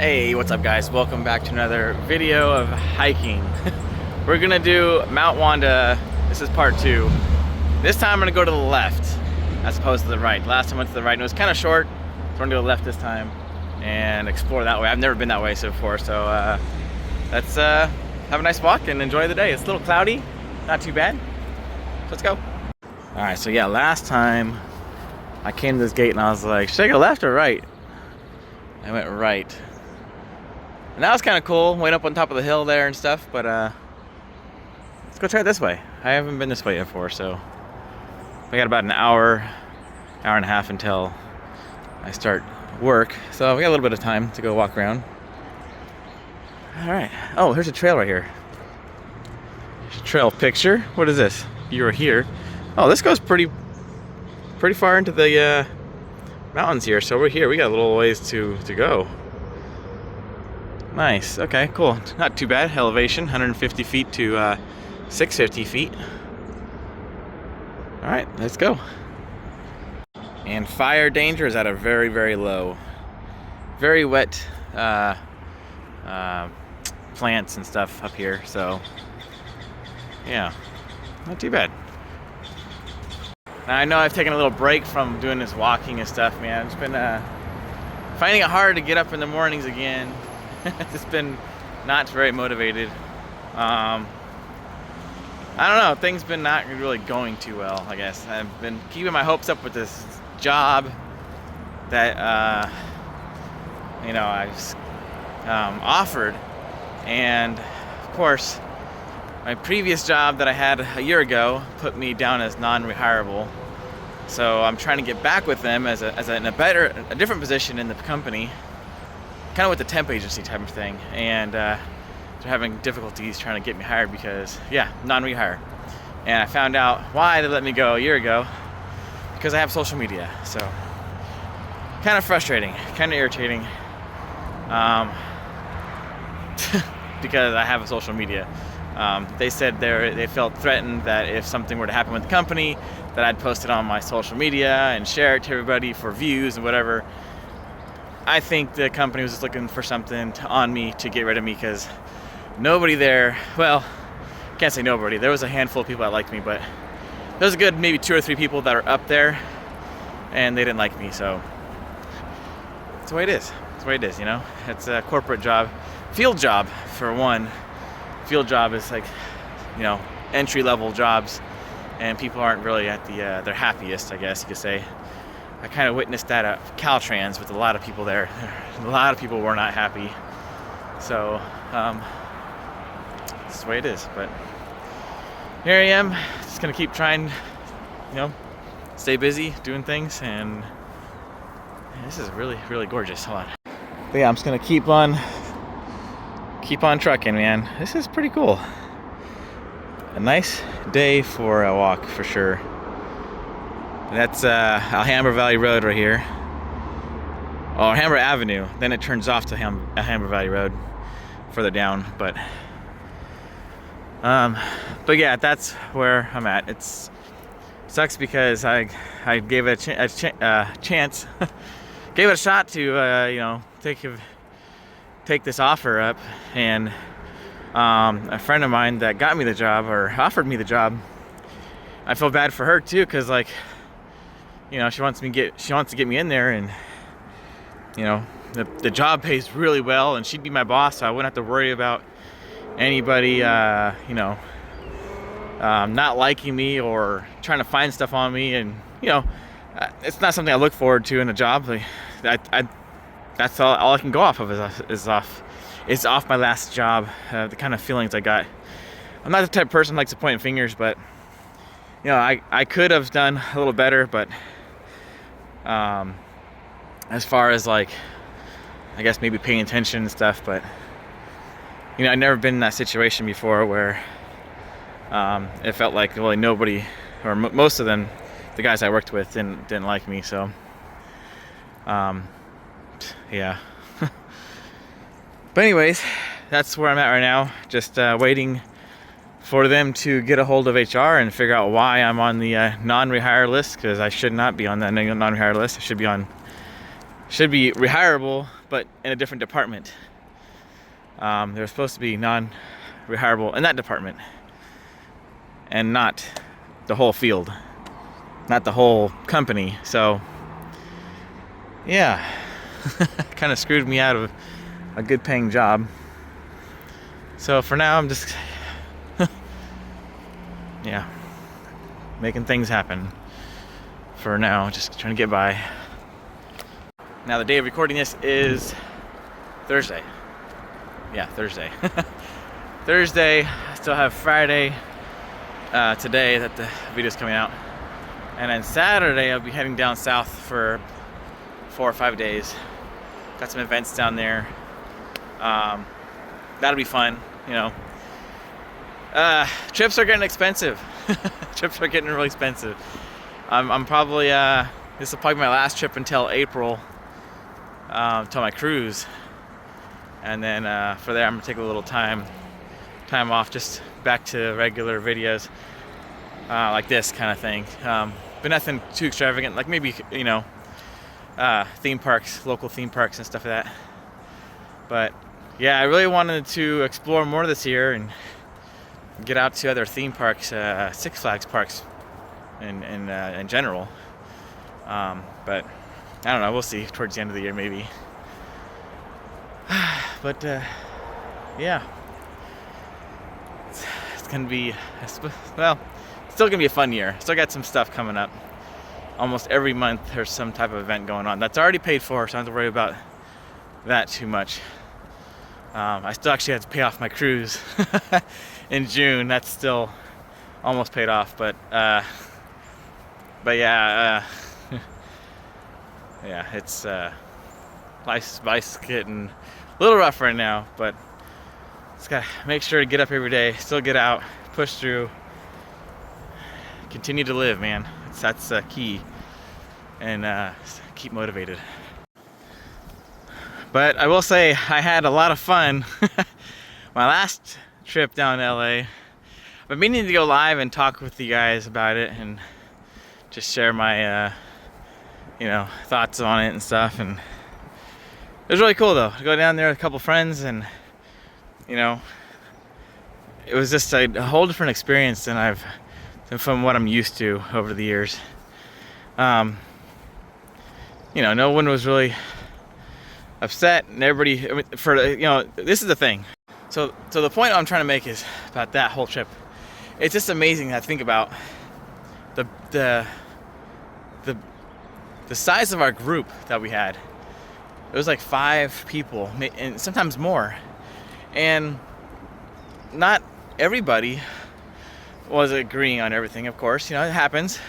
Hey, what's up guys? Welcome back to another video of hiking. We're gonna do Mount Wanda. This is part 2. This time I'm gonna go to the left as opposed to the right. Last time I went to the right and it was kind of short, so we're gonna go left this time and explore that way. I've never been that way so before, so let's have a nice walk and enjoy the day. It's a little cloudy, not too bad. So let's go. Alright, so yeah, last time I came to this gate and I was like, should I go left or right? I went right. And that was kind of cool, went up on top of the hill there and stuff, but let's go try it this way. I haven't been this way before, so we got about an hour and a half until I start work. So we got a little bit of time to go walk around. All right. Oh, here's a trail right here. There's a trail picture. What is this? You were here. Oh, this goes pretty far into the mountains here. So we're here. We got a little ways to go. Nice. Okay, cool. Not too bad. Elevation, 150 feet to 650 feet. All right, let's go. And fire danger is at a very, very low. Very wet plants and stuff up here, so yeah, not too bad. Now I know I've taken a little break from doing this walking and stuff, man. It's been finding it hard to get up in the mornings again. It's been not very motivated. I don't know, things been not really going too well, I guess. I've been keeping my hopes up with this job that I was offered, and of course my previous job that I had a year ago put me down as non-rehirable. So I'm trying to get back with them as a different position in the company, kind of with the temp agency type of thing, and they're having difficulties trying to get me hired because, yeah, non-rehire. And I found out why they let me go a year ago, because I have social media. So kind of frustrating, kind of irritating, because I have a social media. They said they felt threatened that if something were to happen with the company, that I'd post it on my social media and share it to everybody for views and whatever. I think the company was just looking for something on me to get rid of me, because nobody there, well, can't say nobody, there was a handful of people that liked me, but there was a good maybe 2 or 3 people that are up there and they didn't like me. So it's the way it is. It's the way it is, you know. It's a corporate job, field job for one. Field job is like, entry-level jobs, and people aren't really at their happiest, I guess you could say. I kind of witnessed that at Caltrans with a lot of people there. A lot of people were not happy. So that's the way it is. But here I am, just gonna keep trying, stay busy doing things, and this is really, really gorgeous. Hold on. But yeah, I'm just gonna keep on trucking, man. This is pretty cool. A nice day for a walk for sure. That's Alhambra Valley Road right here. Oh, Alhambra Avenue. Then it turns off to Alhambra Valley Road further down. But yeah, that's where I'm at. It sucks because I gave it a chance, gave it a shot to take this offer up, and a friend of mine that got me the job, or offered me the job, I feel bad for her too, because she wants to get me in there, and the job pays really well, and she'd be my boss, so I wouldn't have to worry about anybody not liking me or trying to find stuff on me. And it's not something I look forward to in a job. That's all I can go off of is off my last job. The kind of feelings I got. I'm not the type of person who likes to point fingers, but I could have done a little better. But as far as I guess maybe paying attention and stuff, but I've never been in that situation before where it felt like really nobody, or most of them, the guys I worked with, didn't like me. So yeah. But anyways, that's where I'm at right now. Just waiting for them to get a hold of HR and figure out why I'm on the non-rehire list, because I should not be on that non-rehire list. I should be rehirable, but in a different department. They're supposed to be non-rehireable in that department, and not the whole field, not the whole company. So yeah, kind of screwed me out of a good paying job. So for now, I'm just yeah, making things happen for now, just trying to get by. Now the day of recording this is Thursday. Yeah, Thursday. Thursday. I still have Friday today that the video's coming out, and then Saturday I'll be heading down south for 4 or 5 days. Got some events down there. That'll be fun, you know. Trips are getting expensive. Trips are getting really expensive. I'm probably this will probably be my last trip until April, until my cruise, and then for there I'm gonna take a little time off, just back to regular videos like this kind of thing. But nothing too extravagant, like maybe, you know, theme parks, local theme parks and stuff like that. But yeah, I really wanted to explore more this year and get out to other theme parks, Six Flags parks in general. But I don't know, we'll see towards the end of the year maybe. But yeah, it's gonna be, well, it's still gonna be a fun year. Still got some stuff coming up. Almost every month there's some type of event going on that's already paid for, so I don't have to worry about that too much. I still actually had to pay off my cruise in June. That's still almost paid off, but yeah, yeah, it's life's getting a little rough right now, but just gotta make sure to get up every day, still get out, push through, continue to live, man. That's key, and keep motivated. But I will say I had a lot of fun. My last trip down to LA. I've been meaning to go live and talk with you guys about it and just share my you know, thoughts on it and stuff. And it was really cool though to go down there with a couple friends, and you know, it was just a whole different experience than from what I'm used to over the years. You know, no one was really upset, and everybody, I mean, you know, this is the thing. So the point I'm trying to make is about that whole trip. It's just amazing to think about the size of our group that we had. It was like 5 people, and sometimes more. And not everybody was agreeing on everything, of course. You know, it happens.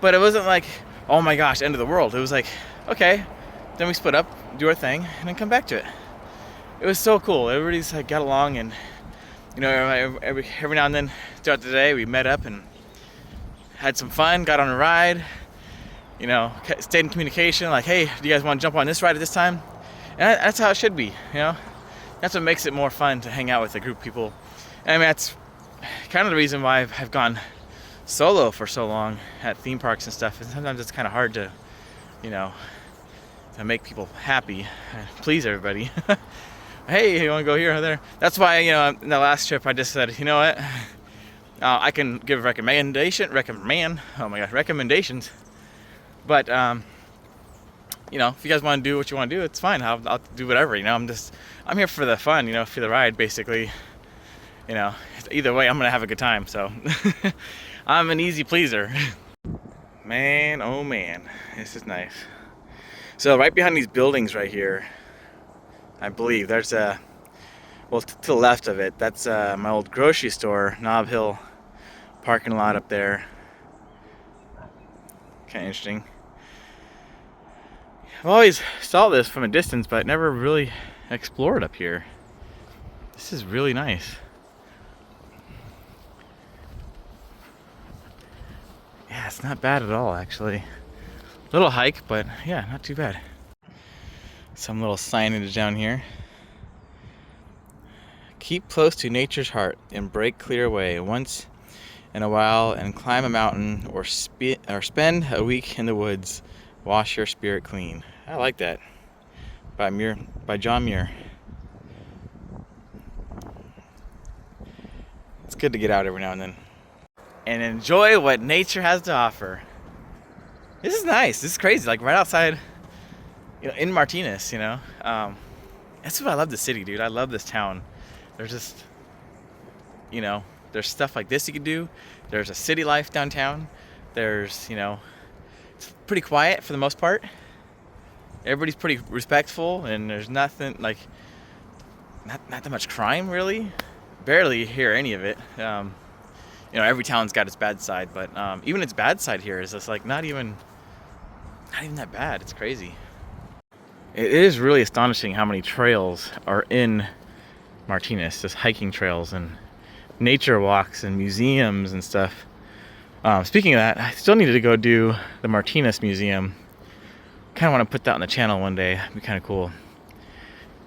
But it wasn't like, oh my gosh, end of the world. It was like, okay, then we split up, do our thing, and then come back to it. It was so cool. Everybody's like got along, and you know, every now and then throughout the day we met up and had some fun, got on a ride, you know, stayed in communication, like, hey, do you guys want to jump on this ride at this time? And that's how it should be, you know. That's what makes it more fun to hang out with a group of people. And I mean, that's kind of the reason why I've gone solo for so long at theme parks and stuff. And sometimes it's kind of hard to, you know, to make people happy and please everybody. Hey, you want to go here or there? That's why, you know, in the last trip I just said, you know what, I can give recommendations, but you know, if you guys want to do what you want to do, it's fine. I'll do whatever, you know. I'm here for the fun, you know, for the ride, basically. You know, either way, I'm gonna have a good time. So I'm an easy pleaser. Man, oh man, this is nice. So right behind these buildings right here, I believe there's well, to the left of it, that's my old grocery store, Nob Hill parking lot up there. Kind of interesting. I've always saw this from a distance, but never really explored up here. This is really nice. Yeah, it's not bad at all, actually. Little hike, but yeah, not too bad. Some little signage down here. Keep close to nature's heart and break clear away once in a while and climb a mountain or spend a week in the woods. Wash your spirit clean. I like that. by John Muir. It's good to get out every now and then and enjoy what nature has to offer. This is nice. This is crazy. Like right outside, in Martinez. That's what I love the city, dude. I love this town. There's just, there's stuff like this you can do. There's a city life downtown. There's, it's pretty quiet for the most part. Everybody's pretty respectful, and there's nothing like, not that much crime really. Barely hear any of it. Every town's got its bad side, but even its bad side here is just like not even that bad. It's crazy. It is really astonishing how many trails are in Martinez, just hiking trails and nature walks and museums and stuff. Speaking of that, I still needed to go do the Martinez Museum. Kind of want to put that on the channel one day. It'd be kind of cool.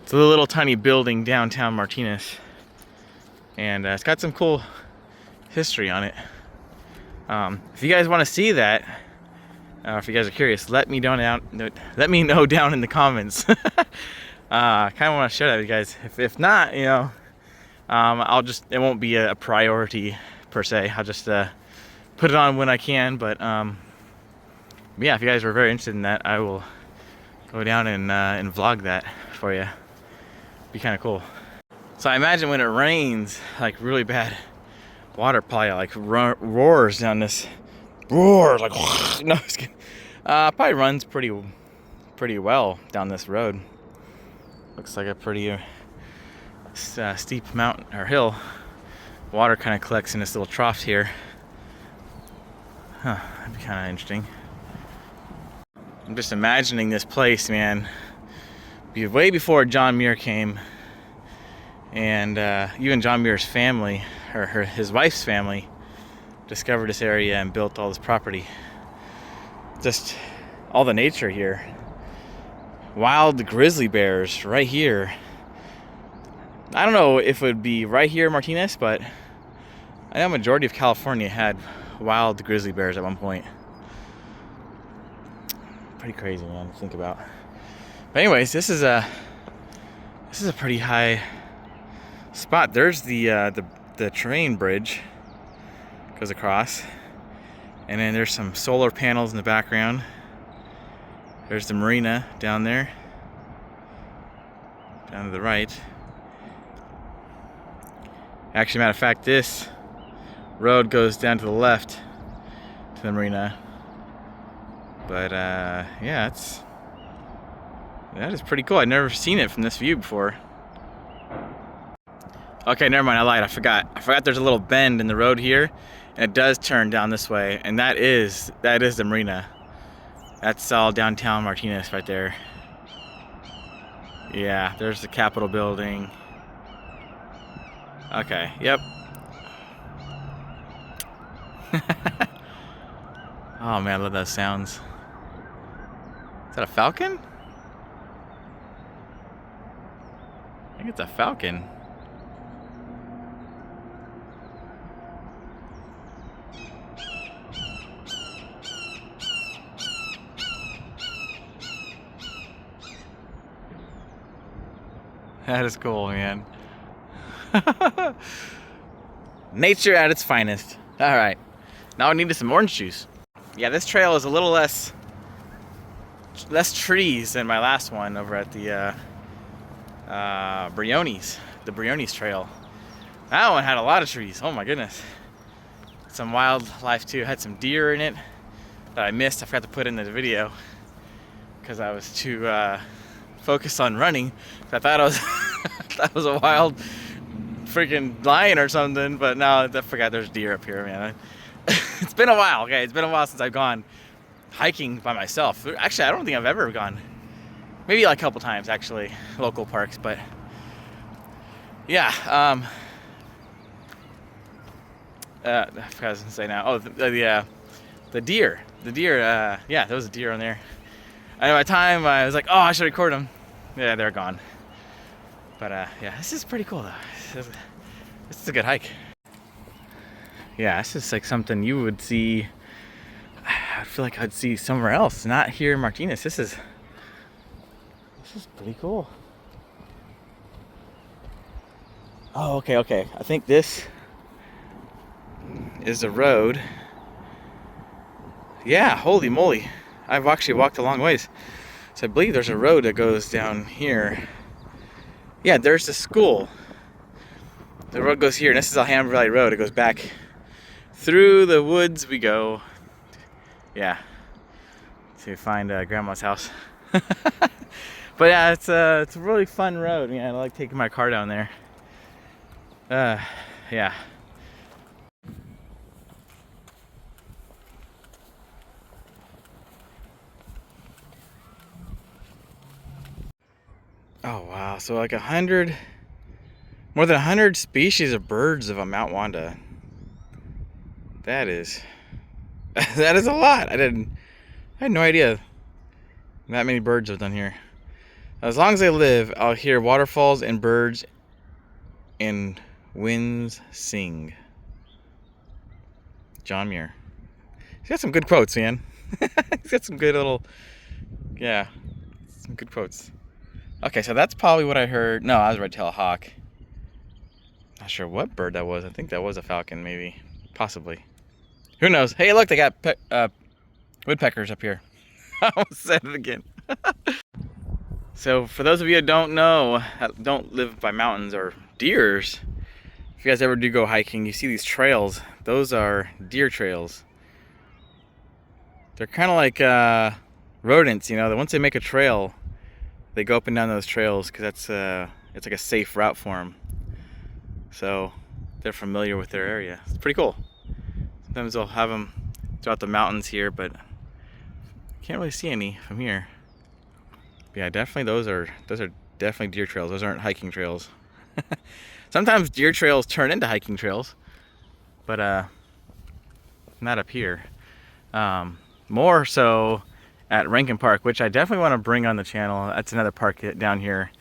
It's a little tiny building downtown Martinez, and it's got some cool history on it. If you guys want to see that, if you guys are curious, let me know down in the comments. I kind of want to show that to you guys. If not, it won't be a priority per se. I'll just put it on when I can. But yeah, if you guys are very interested in that, I will go down and vlog that for you. Be kind of cool. So I imagine when it rains, like really bad, water probably like roars down this. Roars like no, just kidding. Probably runs pretty well down this road. Looks like a pretty steep mountain or hill. Water kind of collects in this little trough here. That'd be kind of interesting. I'm just imagining this place, man. Way before John Muir came, and even John Muir's family, or his wife's family, discovered this area and built all this property. Just all the nature here. Wild grizzly bears right here. I don't know if it would be right here in Martinez, but I know majority of California had wild grizzly bears at one point. Pretty crazy, man, to think about. But anyways, this is a pretty high spot. There's the train bridge goes across, and then there's some solar panels in the background. There's the marina down there, down to the right. Actually, matter of fact, this road goes down to the left to the marina. But yeah, that is pretty cool. I've never seen it from this view before. Okay, never mind, I lied. I forgot there's a little bend in the road here, and it does turn down this way, and that is the marina. That's all downtown Martinez right there. Yeah, there's the Capitol building. Okay, yep. Oh man, I love those sounds. Is that a falcon? I think it's a falcon. That is cool, man. Nature at its finest. All right, now I needed some orange juice. Yeah, this trail is a little less trees than my last one over at the Briones, the Briones trail. That one had a lot of trees. Oh my goodness. Some wildlife too. Had some deer in it that I missed. I forgot to put in the video because I was too focused on running. I thought I was that was a wild freaking lion or something, but no, I forgot there's deer up here, man. It's been a while, okay? It's been a while since I've gone hiking by myself. Actually, I don't think I've ever gone. Maybe like a couple times, actually, local parks, but yeah. I forgot what I was gonna say now. Oh, the deer. The deer. Yeah, there was a deer on there. At my time, I was like, oh, I should record them. Yeah, they're gone. But yeah, this is pretty cool though. This is a good hike. Yeah, this is like something you would see. I feel like I'd see somewhere else, not here in Martinez. This is This is pretty cool. Oh, okay, okay. I think this is the road. Yeah, holy moly. I've actually walked a long ways. So I believe there's a road that goes down here. Yeah, there's the school. The road goes here, and this is Alhambra Valley Road. It goes back through the woods we go. Yeah, to find Grandma's house. But yeah, it's a really fun road. Yeah, I like taking my car down there. Yeah. Oh wow, so like more than 100 species of birds of Mount Wanda. That is that is a lot. I had no idea that many birds are down here. As long as I live, I'll hear waterfalls and birds and winds sing. John Muir. He's got some good quotes, man. He's got some good little, yeah, some good quotes. Okay, so that's probably what I heard. No, I was red-tailed hawk. Not sure what bird that was. I think that was a falcon, maybe. Possibly. Who knows? Hey, look, they got woodpeckers up here. I almost said it again. So, for those of you that don't know, don't live by mountains or deers, if you guys ever do go hiking, you see these trails. Those are deer trails. They're kind of like rodents, you know, that once they make a trail, they go up and down those trails because that's it's like a safe route for them. So they're familiar with their area. It's pretty cool. Sometimes they'll have them throughout the mountains here, but can't really see any from here. But yeah, definitely those are definitely deer trails. Those aren't hiking trails. Sometimes deer trails turn into hiking trails, but not up here. More so at Rankin Park, which I definitely want to bring on the channel. That's another park down here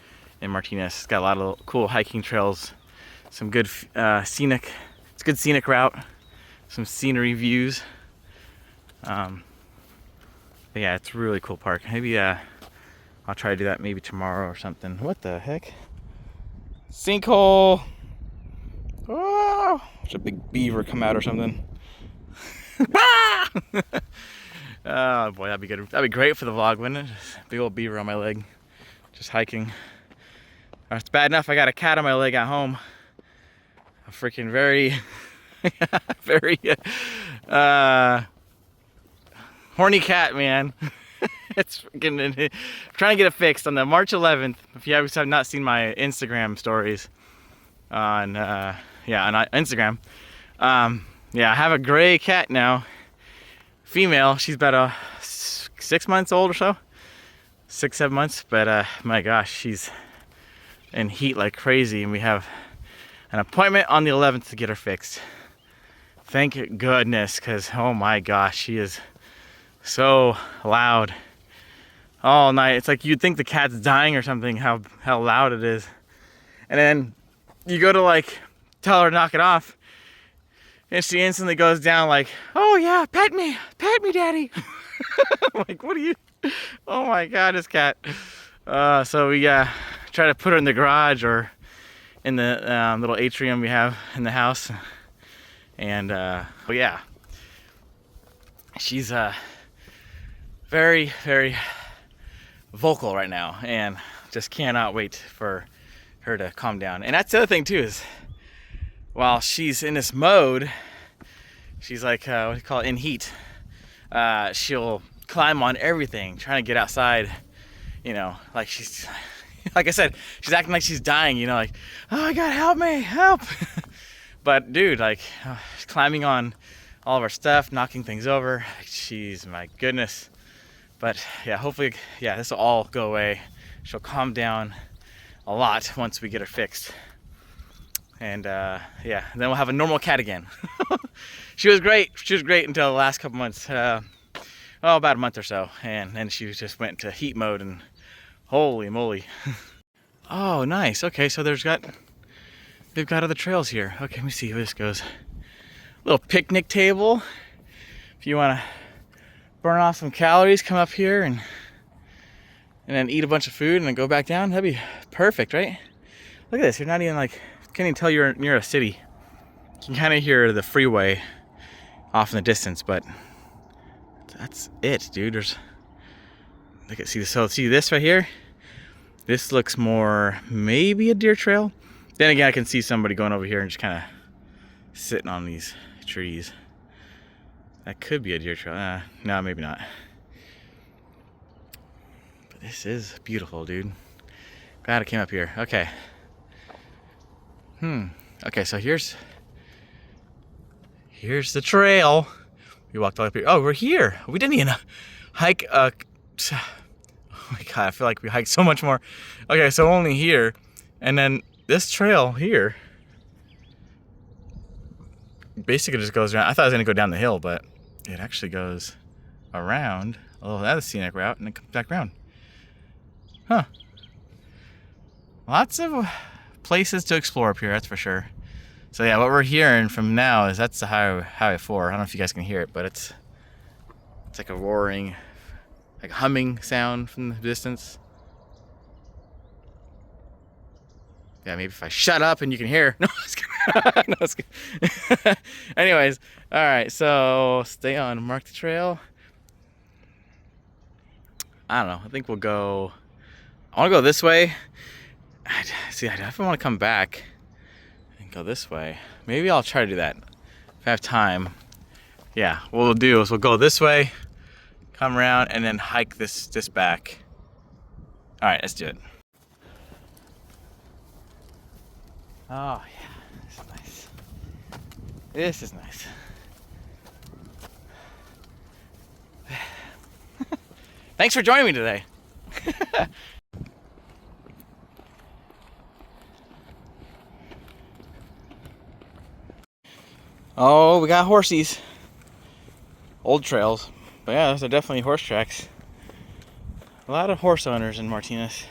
in Martinez. It's got a lot of cool hiking trails, some good scenic. It's a good scenic route, some scenery views. But yeah, it's a really cool park. Maybe I'll try to do that maybe tomorrow or something. What the heck? Sinkhole! Oh, should a big beaver come out or something? Oh boy, that'd be good. That'd be great for the vlog, wouldn't it? Just big old beaver on my leg, just hiking. It's bad enough I got a cat on my leg at home. A freaking very, very horny cat, man. It's freaking. I'm trying to get it fixed on the March 11th. If you guys have not seen my Instagram stories on on Instagram, yeah, I have a gray cat now. Female, she's about 6 months old or so, 6-7 months, but my gosh, she's in heat like crazy, and we have an appointment on the 11th to get her fixed. Thank goodness, because oh my gosh, she is so loud all night. It's like you'd think the cat's dying or something, how loud it is. And then you go to like tell her to knock it off, and she instantly goes down like, oh yeah, pet me daddy. I'm like, what are you? Oh my god, this cat. So we try to put her in the garage or in the little atrium we have in the house. And but yeah, she's very, very vocal right now, and just cannot wait for her to calm down. And that's the other thing too, is while she's in this mode, she's like, what do you call it, in heat. She'll climb on everything, trying to get outside, you know, like she's, like I said, she's acting like she's dying, you know, like, oh my god, help me, help. But dude, like, she's climbing on all of our stuff, knocking things over. Jeez, my goodness. But yeah, hopefully, yeah, this will all go away. She'll calm down a lot once we get her fixed. And yeah, then we'll have a normal cat again. She was great. She was great until the last couple months. About a month or so. And then she just went to heat mode, and holy moly. Oh, nice. Okay, so they've got other trails here. Okay, let me see how this goes. Little picnic table. If you want to burn off some calories, come up here and and then eat a bunch of food and then go back down. That'd be perfect, right? Look at this. You're not even like, can't even tell you're near a city. You can kind of hear the freeway off in the distance, but that's it, dude. There's, look at, see this right here? This looks more maybe a deer trail. Then again, I can see somebody going over here and just kind of sitting on these trees. That could be a deer trail. No, maybe not. But this is beautiful, dude. Glad I came up here. Okay. Okay, so here's the trail. We walked all up here. Oh, we're here. We didn't even hike. Oh my God, I feel like we hiked so much more. Okay, so only here, and then this trail here basically just goes around. I thought I was gonna go down the hill, but it actually goes around. Oh, that's a scenic route, and it comes back around. Huh. Lots of places to explore up here, that's for sure. So yeah, what we're hearing from now is that's the highway 4. I don't know if you guys can hear it, but it's like a roaring, like humming sound from the distance. Yeah, maybe if I shut up and you can hear. No, it's good. No, it's good. Anyways, all right, so stay on, mark the trail. I don't know, I think we'll go, I want to go this way. See, I definitely want to come back and go this way. Maybe I'll try to do that if I have time. Yeah, what we'll do is we'll go this way, come around, and then hike this back. All right, let's do it. Oh yeah, this is nice. This is nice. Thanks for joining me today. Oh, we got horsies. Old trails. But yeah, those are definitely horse tracks. A lot of horse owners in Martinez.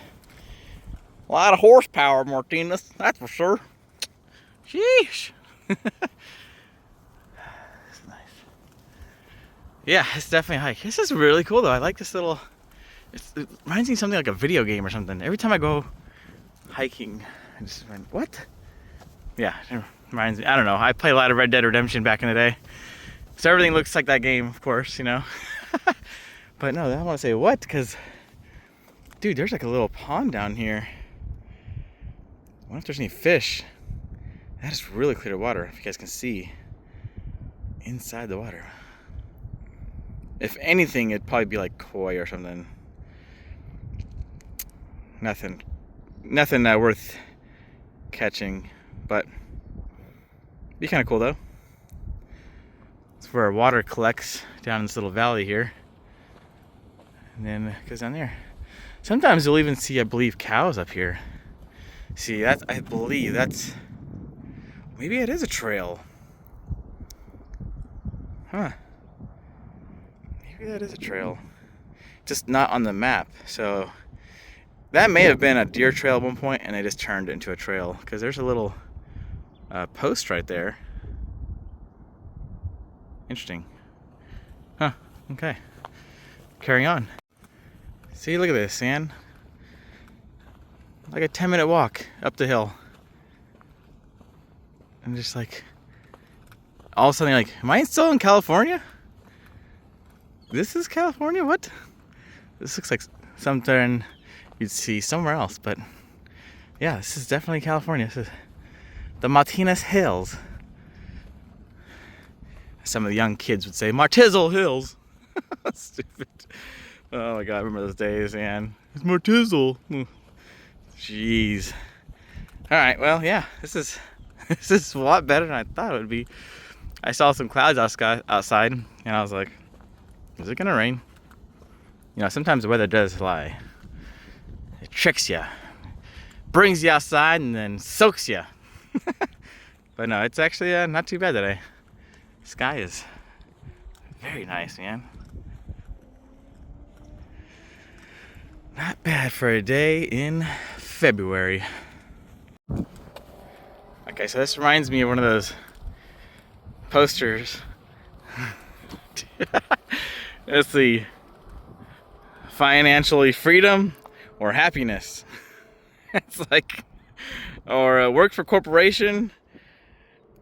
A lot of horsepower, Martinez, that's for sure. Sheesh. This is nice. Yeah, it's definitely a hike. This is really cool though. I like this little, it reminds me of something like a video game or something. Every time I go hiking, I just remind, what? Yeah, it reminds me, I don't know. I played a lot of Red Dead Redemption back in the day. So everything looks like that game, of course, you know. But no, I want to say what? Because, dude, there's like a little pond down here. I wonder if there's any fish. That is really clear water, if you guys can see inside the water. If anything, it'd probably be like koi or something. Nothing worth catching, but be kind of cool though. It's where water collects down in this little valley here, and then it goes down there. Sometimes you'll even see, I believe, cows up here. See, that's, I believe that's, maybe it is a trail. Huh. Maybe that is a trail. Just not on the map. So that may have been a deer trail at one point and they just turned it into a trail, because there's a little post right there. Interesting. Huh, okay. Carry on. See, look at this, man. Like a 10-minute walk up the hill. And just like, all of a sudden, like, am I still in California? This is California? What? This looks like something you'd see somewhere else, but yeah, this is definitely California. This is the Martinez Hills. Some of the young kids would say, Martizzle Hills. Stupid. Oh my God, I remember those days, man. It's Martizzle. Jeez. All right, well, yeah, this is a lot better than I thought it would be. I saw some clouds outside, and I was like, is it gonna rain? You know, sometimes the weather does lie. It tricks you, brings you outside, and then soaks you. But no, it's actually not too bad today. The sky is very nice, man. Not bad for a day in February. Okay, so this reminds me of one of those posters. Let's see. Financially freedom or happiness. It's like, or work for corporation,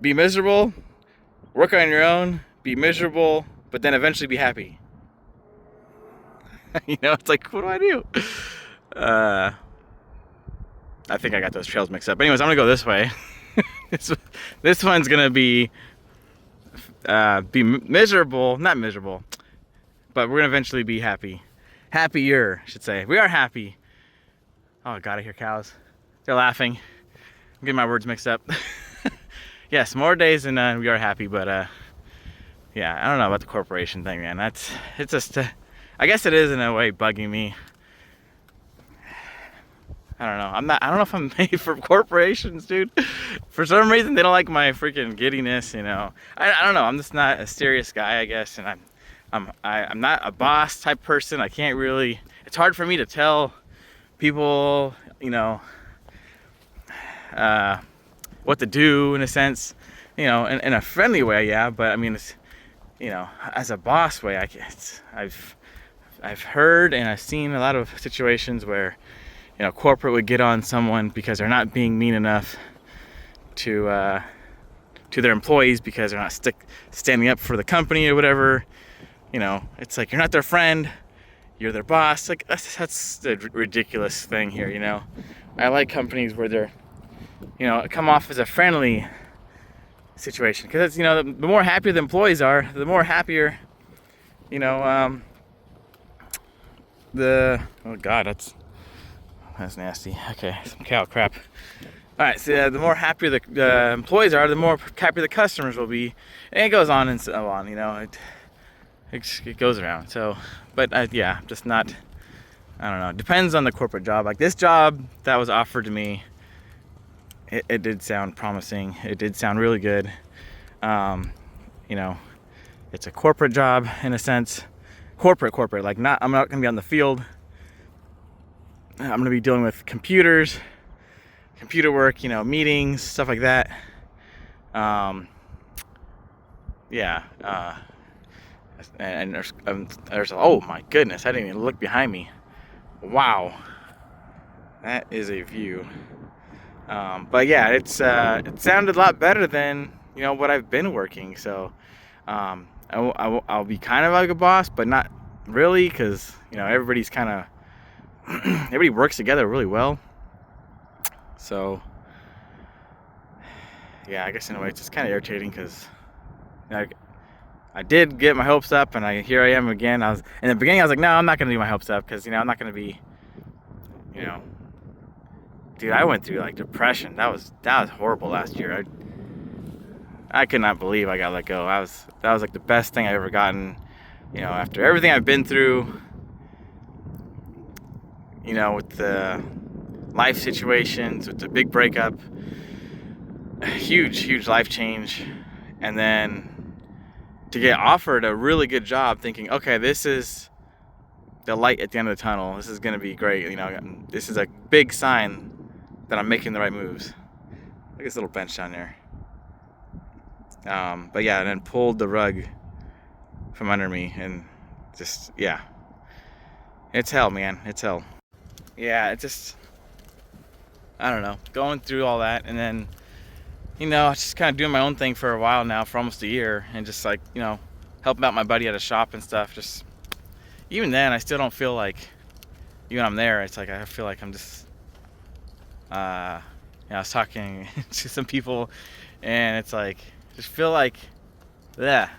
be miserable, work on your own, be miserable, but then eventually be happy. You know, it's like, what do I do? I think I got those trails mixed up. But anyways, I'm gonna go this way. This one's gonna be miserable, not miserable, but we're gonna eventually be happy. Happier, I should say. We are happy. Oh God, I hear cows. They're laughing. I'm getting my words mixed up. Yes, more days than none, we are happy, but yeah, I don't know about the corporation thing, man. It's just, I guess it is in a way bugging me. I don't know. I don't know if I'm made for corporations, dude. For some reason, they don't like my freaking giddiness, you know. I don't know. I'm just not a serious guy, I guess, and I'm not a boss type person. I can't really. It's hard for me to tell people, you know, what to do in a sense, you know, in a friendly way, yeah. But I mean, it's, you know, as a boss way, I've heard and I've seen a lot of situations where, you know, corporate would get on someone because they're not being mean enough to their employees because they're not standing up for the company or whatever. You know, it's like, you're not their friend, you're their boss. Like, that's the ridiculous thing here, you know. I like companies where they're, you know, come off as a friendly situation, because, you know, the more happier the employees are, the more happier, you know, oh God, that's nasty. Okay, some cow crap. All right, so the more happier the employees are, the more happier the customers will be, and it goes on and so on. You know, it goes around. So, but yeah, just not. I don't know. It depends on the corporate job. Like this job that was offered to me, it did sound promising. It did sound really good. You know, it's a corporate job in a sense. Corporate. Like I'm not gonna be on the field. I'm going to be dealing with computers, computer work, you know, meetings, stuff like that. Yeah. And there's, oh my goodness, I didn't even look behind me. Wow. That is a view. But yeah, it sounded a lot better than, you know, what I've been working. So I'll be kind of like a boss, but not really, because, you know, everybody's kind of, everybody works together really well. So yeah, I guess in a way it's just kind of irritating, because I did get my hopes up, and here I am again. In the beginning I was like, no, I'm not gonna do my hopes up, because, you know, I'm not gonna be, you know, dude, I went through like depression. That was horrible last year. I could not believe I got let go. That was like the best thing I've ever gotten, you know, after everything I've been through. You know, with the life situations, with the big breakup, huge life change, and then to get offered a really good job, thinking, okay, this is the light at the end of the tunnel. This is gonna be great. You know, this is a big sign that I'm making the right moves. Look at this little bench down there. But yeah, and then pulled the rug from under me, and just, yeah, it's hell, man. It's hell. Yeah, it just, I don't know, going through all that, and then, you know, just kind of doing my own thing for a while now, for almost a year, and just like, you know, helping out my buddy at a shop and stuff. Just, even then, I still don't feel like, even when I'm there, it's like, I feel like I'm just, you know, I was talking to some people, and it's like, just feel like, yeah,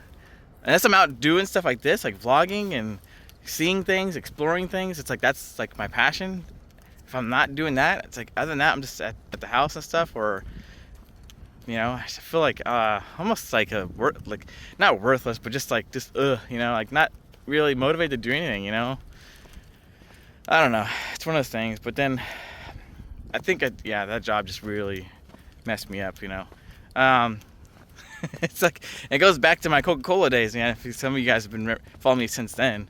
unless I'm out doing stuff like this, like vlogging and seeing things, exploring things, it's like, that's like my passion. If I'm not doing that, it's like, other than that, I'm just at the house and stuff, or, you know, I feel like almost like like not worthless, but just you know, like not really motivated to do anything, you know. I don't know, it's one of those things. But then I think yeah, that job just really messed me up, you know. It's like, it goes back to my Coca-Cola days, man. If some of you guys have been following me since then,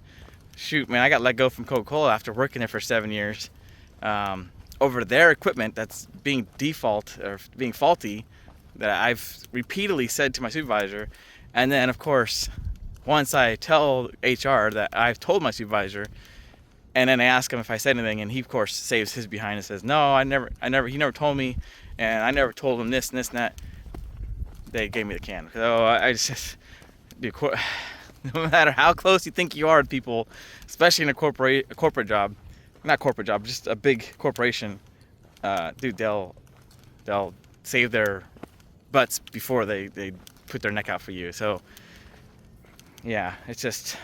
shoot, man, I got let go from Coca-Cola after working there for 7 years, over their equipment that's being being faulty, that I've repeatedly said to my supervisor. And then, of course, once I tell HR that I've told my supervisor, And then I ask him if I said anything, and he of course saves his behind and says, no, he never told me, and I never told him this and this and that. They gave me the can. So I just, dude, no matter how close you think you are to people, especially in a corporate job, not corporate job, just a big corporation, dude, they'll save their butts before they put their neck out for you. So yeah, it's just,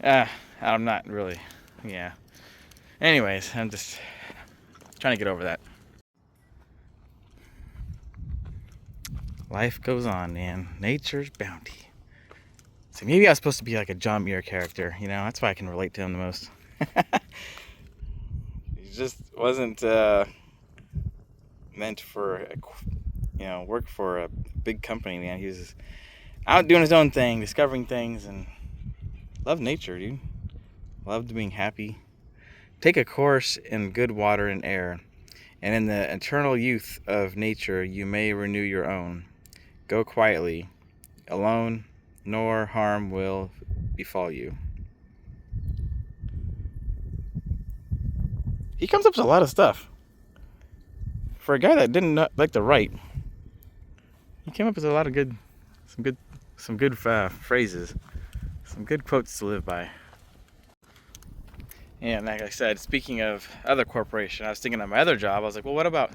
I'm not really, yeah. Anyways, I'm just trying to get over that. Life goes on, man. Nature's bounty. So maybe I was supposed to be like a John Muir character, you know? That's why I can relate to him the most. He just wasn't meant for, work for a big company, man. He was out doing his own thing, discovering things, and loved nature, dude. Loved being happy. Take a course in good water and air, and in the eternal youth of nature you may renew your own. Go quietly, alone, nor harm will befall you. He comes up with a lot of stuff. For a guy that didn't like to write, he came up with a lot of some good phrases, some good quotes to live by. And like I said, speaking of other corporation, I was thinking of my other job. I was like, well, what about,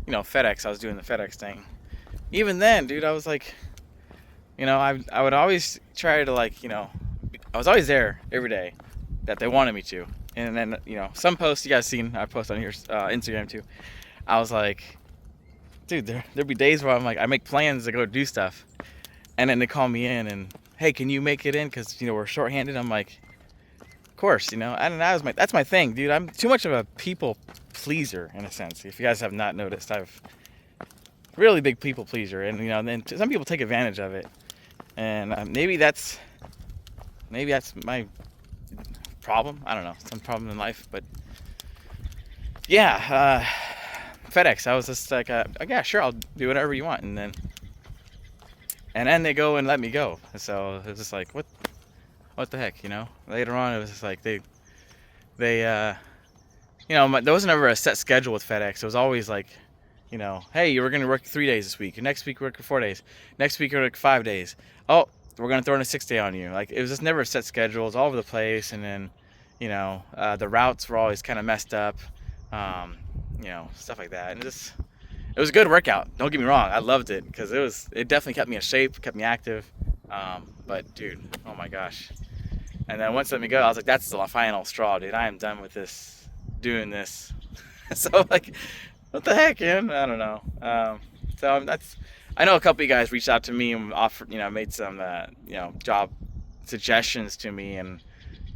FedEx? I was doing the FedEx thing. Even then, dude, I was like, I would always try to I was always there every day that they wanted me to. And then, some posts you guys seen, I post on your Instagram too. I was like, dude, there'd be days where I'm like, I make plans to go do stuff. And then they call me in and, hey, can you make it in? Because, we're shorthanded. I'm like, of course, and that's my thing, dude. I'm too much of a people pleaser in a sense. If you guys have not noticed, I've really big people pleaser, and then some people take advantage of it, and maybe that's my problem. I don't know, some problem in life, but yeah, FedEx. I was just like, yeah, sure, I'll do whatever you want, and then they go and let me go. So it was just like, what the heck, Later on, it was just like there wasn't ever a set schedule with FedEx. It was always like, hey, you were going to work 3 days this week. Next week, work 4 days. Next week, work 5 days. Oh, we're going to throw in a 6th day on you. Like, it was just never a set schedule. It was all over the place. And then, the routes were always kind of messed up. Stuff like that. And it was a good workout. Don't get me wrong. I loved it because it definitely kept me in shape, kept me active. But dude, oh my gosh. And then once let me go, I was like, that's the final straw, dude. I am done with this, doing this. So like, what the heck, man? I don't know. I know a couple of you guys reached out to me and offered, made some, job suggestions to me. And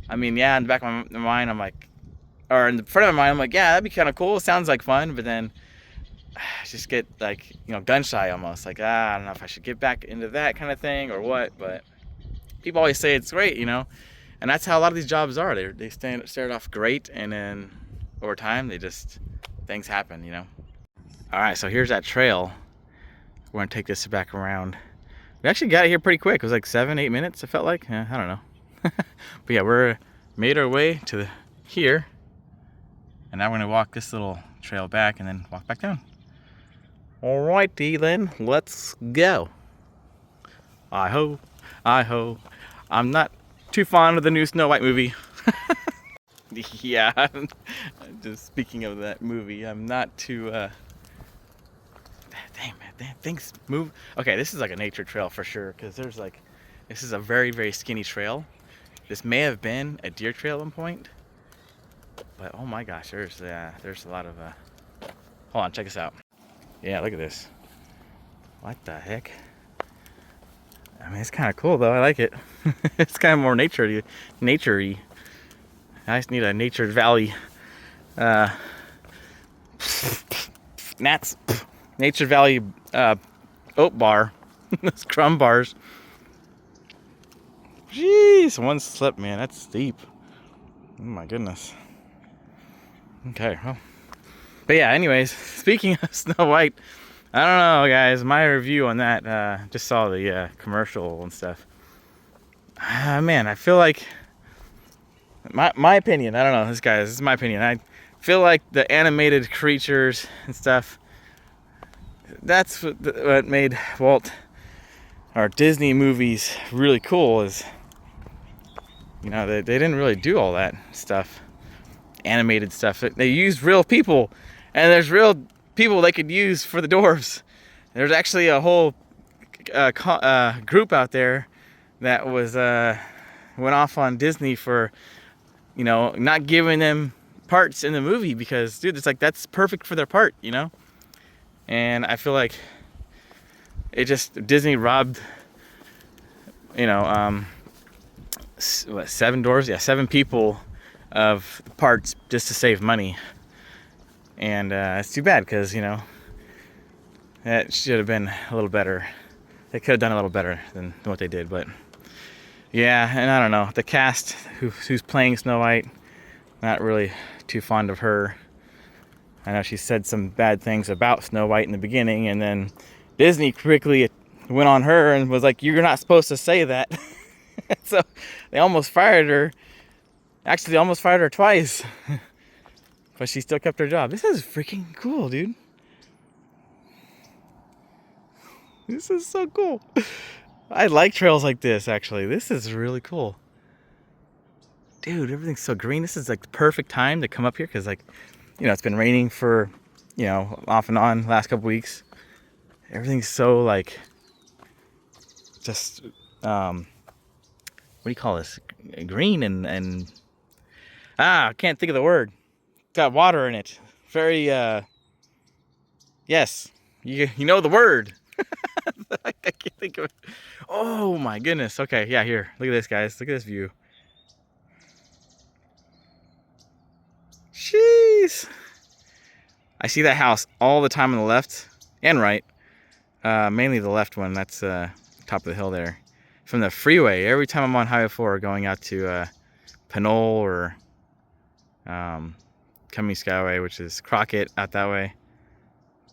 I mean, yeah, in the back of my mind, I'm like, or in the front of my mind, I'm like, yeah, that'd be kind of cool. Sounds like fun. But then I just get like, gun shy almost. Like, I don't know if I should get back into that kind of thing or what. But people always say it's great, and that's how a lot of these jobs are. They start off great, and then over time, things happen, All right, so here's that trail. We're gonna take this back around. We actually got here pretty quick. It was like 7-8 minutes, it felt like. I don't know. But yeah, we're made our way to here, and now we're gonna walk this little trail back and then walk back down. Alrighty then, let's go. I ho. I'm not too fond of the new Snow White movie. Yeah, just speaking of that movie, I'm not too, damn man, things move. Okay, this is like a nature trail for sure, because this is a very, very skinny trail. This may have been a deer trail at one point, but oh my gosh, there's a lot of, hold on, check this out. Yeah, look at this. What the heck? I mean, it's kind of cool though. I like it. It's kind of more naturey. I just need a Natured Valley, Natured Valley oat bar. Those crumb bars. Jeez, one slip, man. That's steep. Oh my goodness. Okay, well. But yeah, anyways, speaking of Snow White, I don't know, guys. My review on that, just saw the commercial and stuff. Man, I feel like My opinion. I don't know. This is my opinion. I feel like the animated creatures and stuff. That's what made Walt or Disney movies really cool. Is they didn't really do all that stuff, animated stuff. They used real people, and there's real people they could use for the dwarves. There's actually a whole group out there that was went off on Disney for not giving them parts in the movie because, dude, it's like that's perfect for their part, And I feel like Disney robbed, 7 doors? Yeah, 7 people of parts just to save money. And it's too bad because, that should have been a little better. They could have done a little better than what they did, but yeah, and I don't know. The cast who's playing Snow White, not really too fond of her. I know she said some bad things about Snow White in the beginning, and then Disney quickly went on her and was like, "You're not supposed to say that." So they almost fired her. Actually, they almost fired her twice. But she still kept her job. This is freaking cool, dude. This is so cool. I like trails like this, actually. This is really cool. Dude, everything's so green. This is like the perfect time to come up here because, it's been raining for, off and on last couple weeks. Everything's so, just, what do you call this? Green and I can't think of the word. Got water in it. Very, yes, you know the word. I can't think of it. Oh my goodness. Okay, yeah, here. Look at this, guys. Look at this view. Jeez. I see that house all the time on the left and right. Mainly the left one. That's top of the hill there. From the freeway, every time I'm on Highway 4 going out to Pinole or Cummings Skyway, which is Crockett out that way.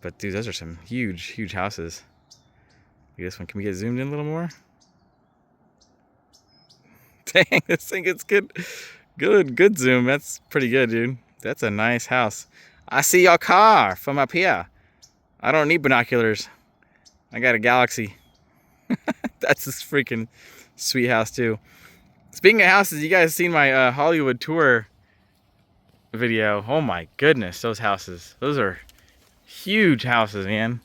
But dude, those are some huge, huge houses. Look at this one. Can we get zoomed in a little more? Dang, this thing is good. Good zoom. That's pretty good, dude. That's a nice house. I see your car from up here. I don't need binoculars. I got a Galaxy. That's this freaking sweet house too. Speaking of houses, you guys seen my Hollywood tour video? Oh my goodness, those houses. Those are huge houses, man.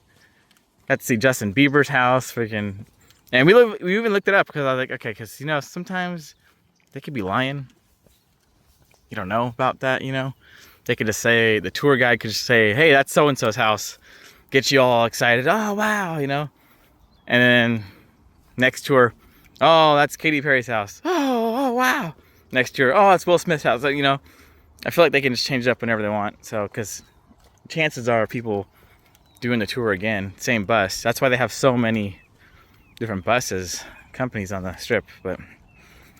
Got to see Justin Bieber's house, freaking. And we even looked it up because I was like, okay, because sometimes they could be lying. You don't know about that, They could just say, the tour guide could just say, hey, that's so and so's house. Get you all excited. Oh wow, And then next tour, oh, that's Katy Perry's house. Oh wow. Next tour, oh, it's Will Smith's house. I feel like they can just change it up whenever they want. So, because chances are people doing the tour again, same bus. That's why they have so many different companies on the strip. But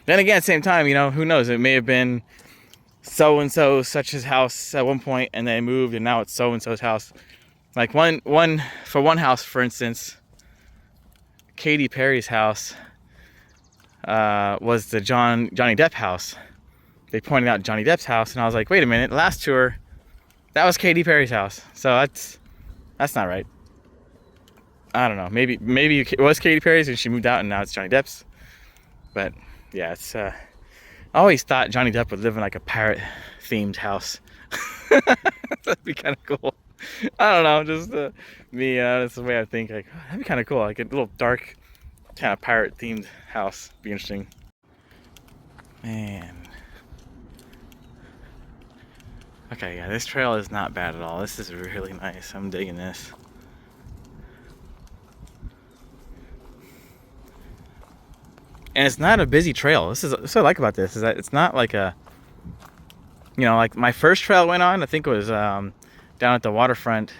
then again, at the same time, who knows? It may have been so-and-so such his house at one point, and they moved, and now it's so-and-so's house. Like one house, for instance, Katy Perry's house was the Johnny Depp house. They pointed out Johnny Depp's house, and I was like, wait a minute, last tour, that was Katy Perry's house. So that's not right. I don't know. Maybe it was Katy Perry's and she moved out, and now it's Johnny Depp's. But yeah, it's. I always thought Johnny Depp would live in like a pirate-themed house. That'd be kind of cool. I don't know, just me. That's the way I think. Like, oh, that'd be kind of cool. Like a little dark, kind of pirate-themed house. Be interesting. Man. Okay, yeah, this trail is not bad at all. This is really nice. I'm digging this. And it's not a busy trail. This is what I like about this, is that it's not like a, like my first trail I went on, I think it was down at the waterfront,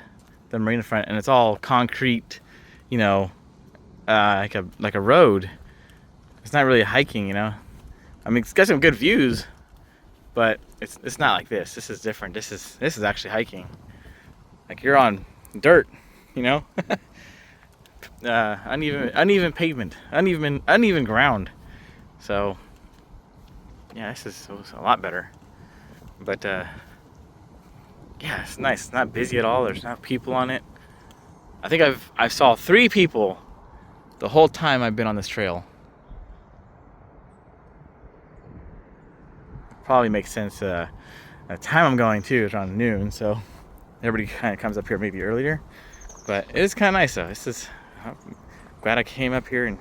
the marina front, and it's all concrete, like a road. It's not really hiking, I mean, it's got some good views, but it's not like this. This is different. This is actually hiking. Like you're on dirt, uneven pavement, uneven ground. So Yeah, this is a lot better. But yeah, it's nice. It's not busy at all. There's not people on it. I think I saw 3 people the whole time I've been on this trail. Probably makes sense. The time I'm going to is around noon, so everybody kind of comes up here maybe earlier. But it is kind of nice though. I'm glad I came up here and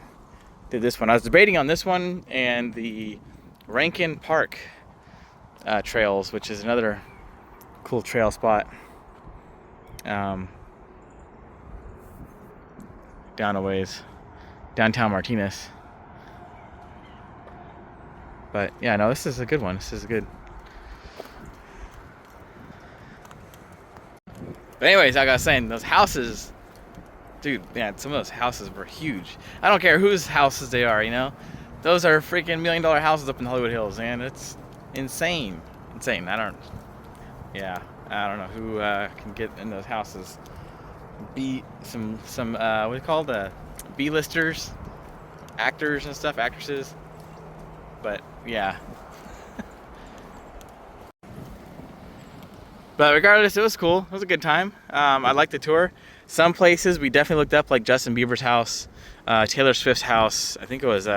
did this one. I was debating on this one and the Rankin Park trails, which is another cool trail spot. Down a ways, downtown Martinez. But yeah, no, this is a good one. This is good. But anyways, like I was saying, those houses, dude, man, some of those houses were huge. I don't care whose houses they are, you know? Those are freaking $1 million houses up in the Hollywood Hills, and it's insane. Insane. I don't know who can get in those houses. Be some what do you call the B-listers, actors and stuff, actresses. But yeah. But regardless, it was cool. It was a good time. I liked the tour. Some places we definitely looked up, like Justin Bieber's house, Taylor Swift's house. I think it was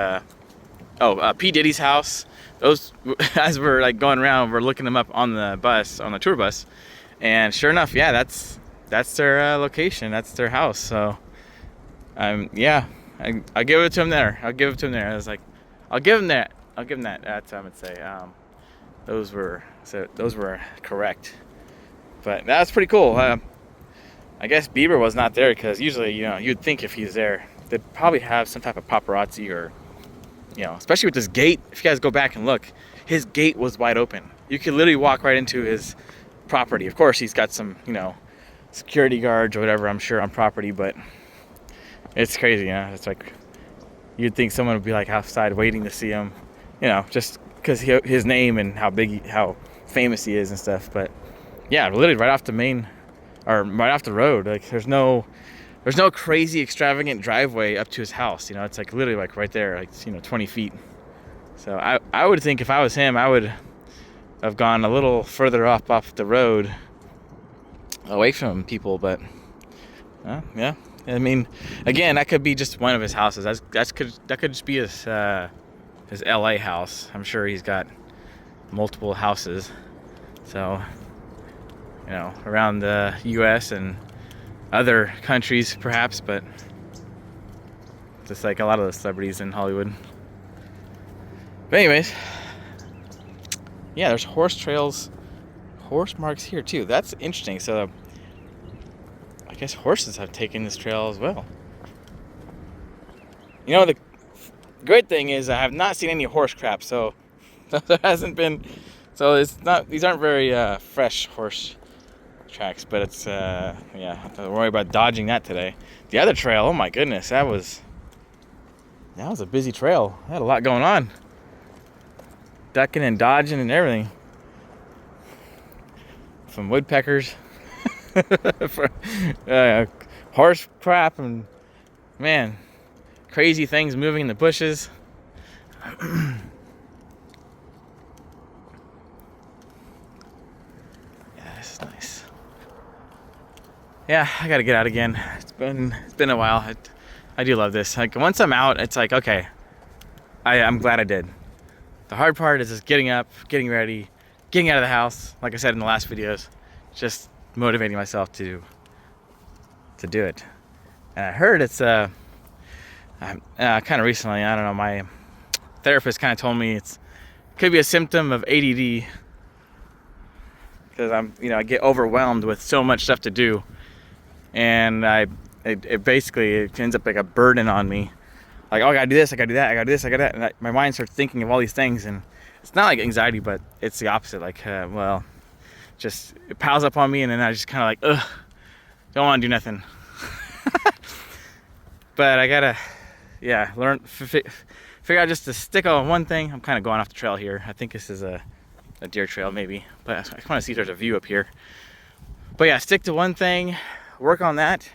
P. Diddy's house. Those, as we're like going around, we're looking them up on the bus, on the tour bus, and sure enough, yeah, that's their location. That's their house. So, yeah, I'll give it to him there. I was like, I'll give him that. That's what I would say. Those were correct. But that's pretty cool. I guess Bieber was not there because usually, you know, you'd think if he's there, they'd probably have some type of paparazzi or, you know, especially with this gate. If you guys go back and look, his gate was wide open. You could literally walk right into his property. Of course, he's got some, you know, security guards or whatever, I'm sure, on property, but it's crazy, you know. It's like you'd think someone would be like outside waiting to see him, you know, just because his name and how famous he is and stuff. But yeah, literally right off the road. Like there's no crazy extravagant driveway up to his house. You know, it's like literally like right there, like, you know, 20 feet. So I would think if I was him, I would have gone a little further off the road, away from people. But yeah, I mean, again, that could be just one of his houses. That could just be his LA house. I'm sure he's got multiple houses. So, you know, around the US and other countries perhaps, but just like a lot of the celebrities in Hollywood. But anyways, yeah, there's horse marks here too. That's interesting. So I guess horses have taken this trail as well. You know, the great thing is I have not seen any horse crap, so there hasn't been, so it's not, these aren't very fresh horse tracks, but it's yeah, I have to worry about dodging that today. The other trail, oh my goodness, that was a busy trail. It had a lot going on, ducking and dodging and everything, from woodpeckers for horse crap and, man, crazy things moving in the bushes. Yeah, this is nice. Yeah, I gotta get out again. It's been a while. I do love this. Like once I'm out, it's like, okay, I'm glad I did. The hard part is just getting up, getting ready, getting out of the house. Like I said in the last videos, just motivating myself to do it. And I heard it's kind of recently, I don't know, my therapist kind of told me it could be a symptom of ADD, because I get overwhelmed with so much stuff to do, and it basically ends up like a burden on me. Like, oh, I gotta do this, I gotta do that, I gotta do this, I gotta do that, and my mind starts thinking of all these things, and it's not like anxiety, but it's the opposite. Like, just it piles up on me, and then I just kind of like, ugh, don't want to do nothing. But I gotta, yeah, figure out just to stick on one thing. I'm kind of going off the trail here. I think this is a deer trail maybe, but I want to see if there's a view up here. But yeah, stick to one thing, work on that,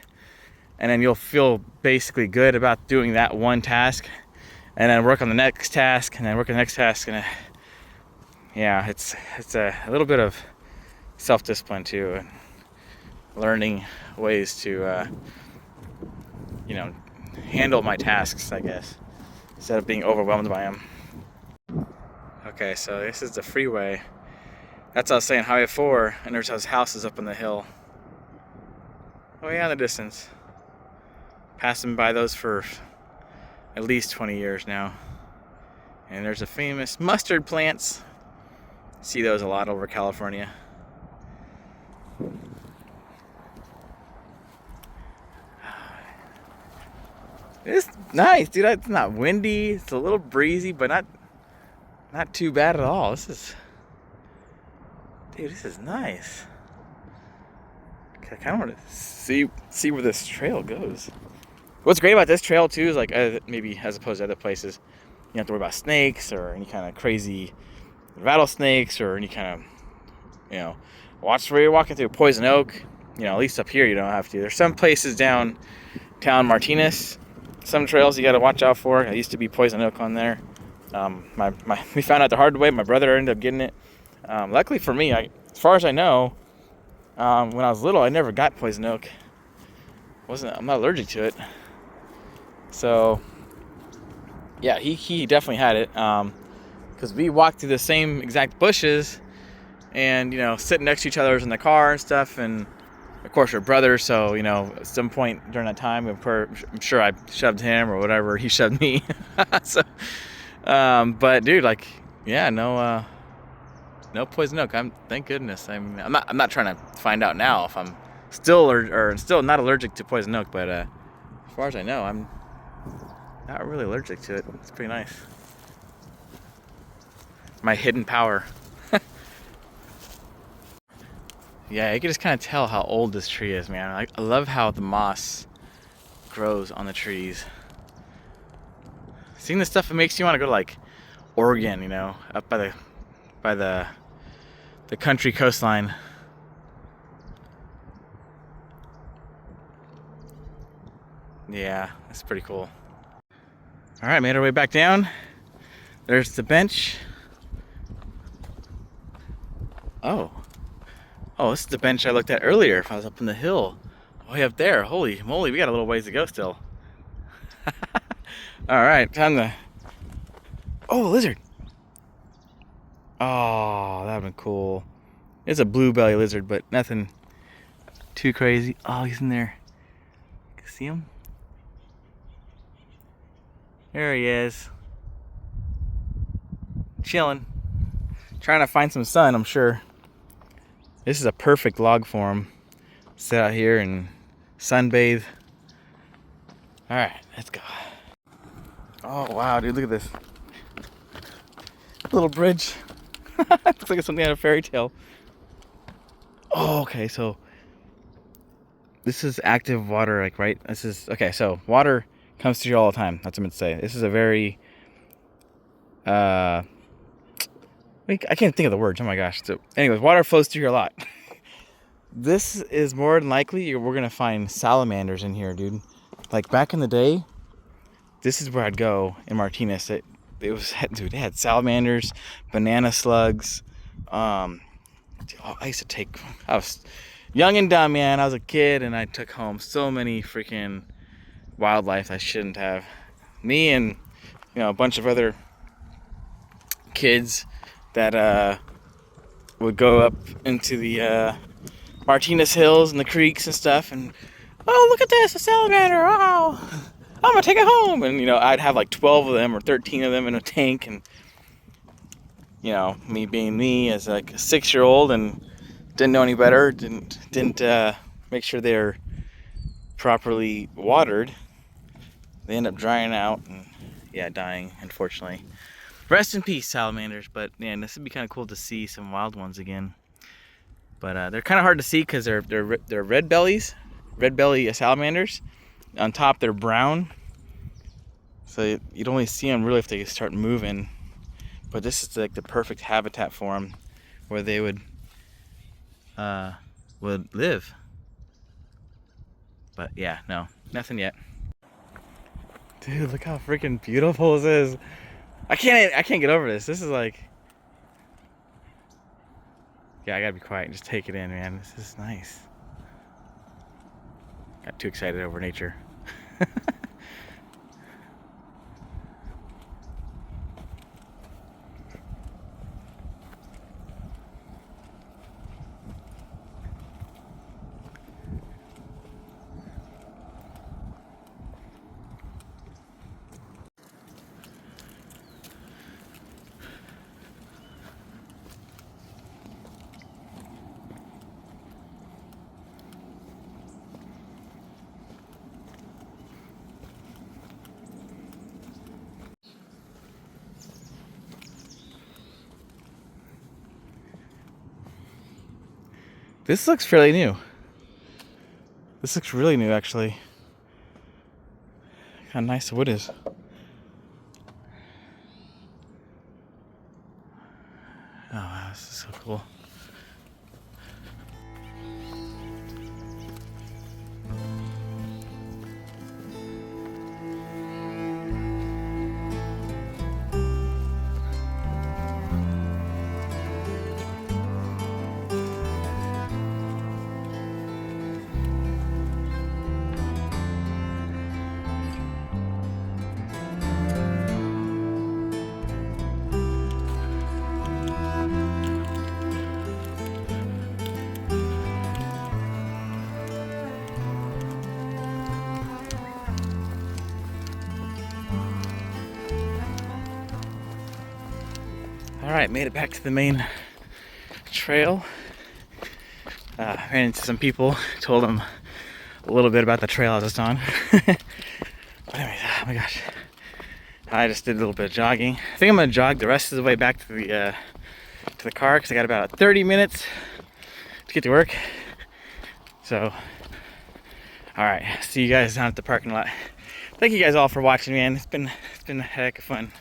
and then you'll feel basically good about doing that one task, and then work on the next task, and then work on the next task, and yeah, it's a little bit of self-discipline too, and learning ways to you know, handle my tasks, I guess, instead of being overwhelmed by them. Okay, so this is the freeway. That's what I was saying, Highway 4, and there's those houses up on the hill. Way out in the distance. Passing by those for at least 20 years now. And there's the famous mustard plants. See those a lot over California. It's nice, dude. It's not windy. It's a little breezy, but not too bad at all. This is nice. I kind of want to see where this trail goes. What's great about this trail too is, like, maybe as opposed to other places, you don't have to worry about snakes or any kind of crazy rattlesnakes or any kind of, you know, watch where you're walking through. Poison oak, you know, at least up here you don't have to. There's some places downtown Martinez, some trails you got to watch out for. It used to be poison oak on there. We found out the hard way. My brother ended up getting it. Luckily for me, as far as I know, when I was little, I never got poison oak. I'm not allergic to it. So, yeah, he definitely had it. Because we walked through the same exact bushes, and, you know, sitting next to each other in the car and stuff. And of course, we're brothers, so, you know, at some point during that time, I'm sure I shoved him or whatever. He shoved me. So, but dude, like, yeah, no poison oak. Thank goodness. I'm not trying to find out now if I'm still or still not allergic to poison oak, but as far as I know, I'm not really allergic to it. It's pretty nice. My hidden power. Yeah, you can just kind of tell how old this tree is, man. I love how the moss grows on the trees. Seeing this stuff, it makes you want to go to, like, Oregon, you know, up by the country coastline. Yeah, that's pretty cool. All right, made our way back down. There's the bench. Oh, this is the bench I looked at earlier if I was up in the hill. Way up there. Holy moly, we got a little ways to go still. All right, time to... Oh, a lizard. Oh, that would've been cool. It's a blue belly lizard, but nothing too crazy. Oh, he's in there. See him? There he is. Chilling. Trying to find some sun, I'm sure. This is a perfect log for him. Sit out here and sunbathe. Alright, let's go. Oh, wow, dude, look at this. Little bridge. Looks like it's something out of a fairy tale. Oh, okay, so this is active water, like, right? This is, okay, so water comes through here all the time. That's what I'm going to say. This is a very, I can't think of the words. Oh my gosh. So anyways, water flows through here a lot. This is more than likely, we're going to find salamanders in here, dude. Like, back in the day, this is where I'd go in Martinez. Dude, they had salamanders, banana slugs. I was young and dumb, man. I was a kid, and I took home so many freaking wildlife I shouldn't have. Me and, you know, a bunch of other kids that would go up into the Martinez Hills and the creeks and stuff, and, oh, look at this, a salamander, oh, I'm gonna take it home. And, you know, I'd have like 12 of them or 13 of them in a tank, and, you know, me being me as like a 6-year-old and didn't know any better, didn't make sure they're properly watered. They end up drying out and, yeah, dying, unfortunately. Rest in peace, salamanders. But, man, this would be kind of cool to see some wild ones again. But they're kind of hard to see because they're red belly salamanders. On top, they're brown. So you'd only see them really if they start moving. But this is like the perfect habitat for them, where they would live. But yeah, no, nothing yet. Dude, look how freaking beautiful this is. I can't get over this. This is like, Yeah, I gotta be quiet and just take it in, man. This is nice. Got too excited over nature. This looks fairly new. This looks really new, actually. How nice the wood is. Oh wow, this is so cool. Alright, made it back to the main trail. Ran into some people, told them a little bit about the trail I was just on. But anyways, oh my gosh. I just did a little bit of jogging. I think I'm gonna jog the rest of the way back to the car because I got about 30 minutes to get to work. So, alright, see you guys down at the parking lot. Thank you guys all for watching, man. It's been a heck of fun.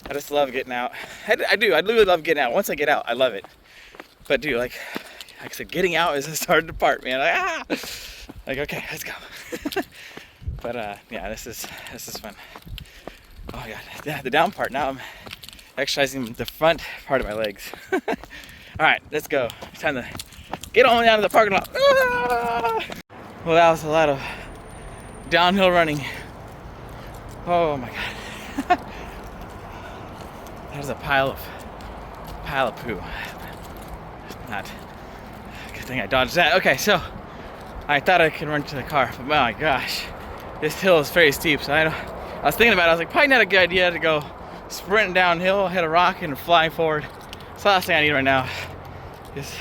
I just love getting out. I do. I literally love getting out. Once I get out, I love it. But dude, like I said, getting out is the hard part, man. Like okay, let's go. But yeah, this is fun. Oh god, yeah, the down part. Now I'm exercising the front part of my legs. All right, let's go. It's time to get on down to the parking lot. Well, that was a lot of downhill running. Oh my god. There's a pile of poo. Not good thing I dodged that. Okay, so I thought I could run to the car, but my gosh, this hill is very steep. So I was thinking about it. I was like, probably not a good idea to go sprinting downhill, hit a rock, and flying forward. So the last thing I need right now is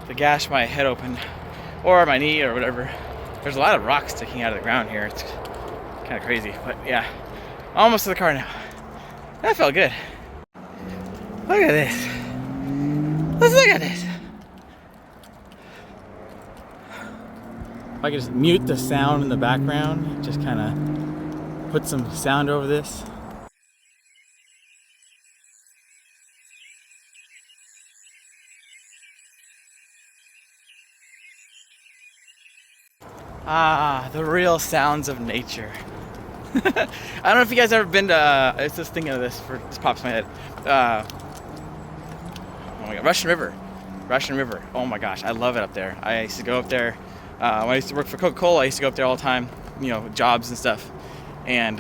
to gash my head open, or my knee, or whatever. There's a lot of rocks sticking out of the ground here. It's kind of crazy, but yeah, almost to the car now. That felt good. Look at this. Let's look at this. If I could just mute the sound in the background, just kind of put some sound over this. Ah, the real sounds of nature. I don't know if you guys ever been to, I was just thinking of this, this pops in my head. Oh my god, Russian River. Oh my gosh, I love it up there. I used to go up there, when I used to work for Coca-Cola, I used to go up there all the time, you know, jobs and stuff. And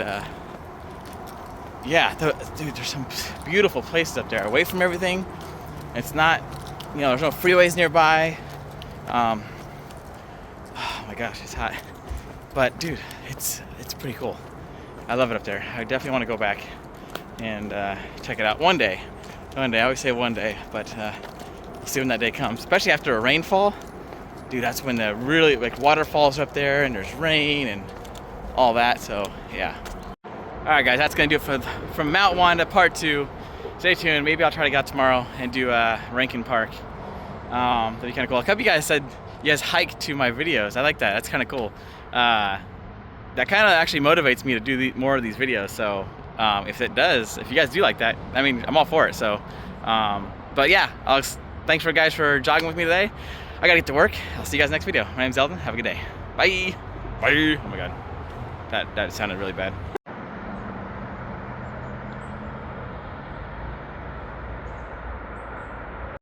yeah, dude, there's some beautiful places up there, away from everything. It's not, you know, there's no freeways nearby. Oh my gosh, it's hot. But dude, it's pretty cool. I love it up there. I definitely want to go back and check it out one day. One day, I always say one day, but we'll see when that day comes. Especially after a rainfall, dude. That's when the really like waterfalls are up there, and there's rain and all that. So yeah. All right, guys, that's gonna do it from Mount Wanda Part 2. Stay tuned. Maybe I'll try to get out tomorrow and do Rankin Park. That'd be kind of cool. A couple of you guys said you guys hike to my videos. I like that. That's kind of cool. That kind of actually motivates me to do more of these videos. So if you guys do like that, I mean, I'm all for it. So, but yeah, thanks for guys for jogging with me today. I gotta get to work. I'll see you guys next video. My name's Eldon. Have a good day. Bye. Bye. Oh my God, that sounded really bad.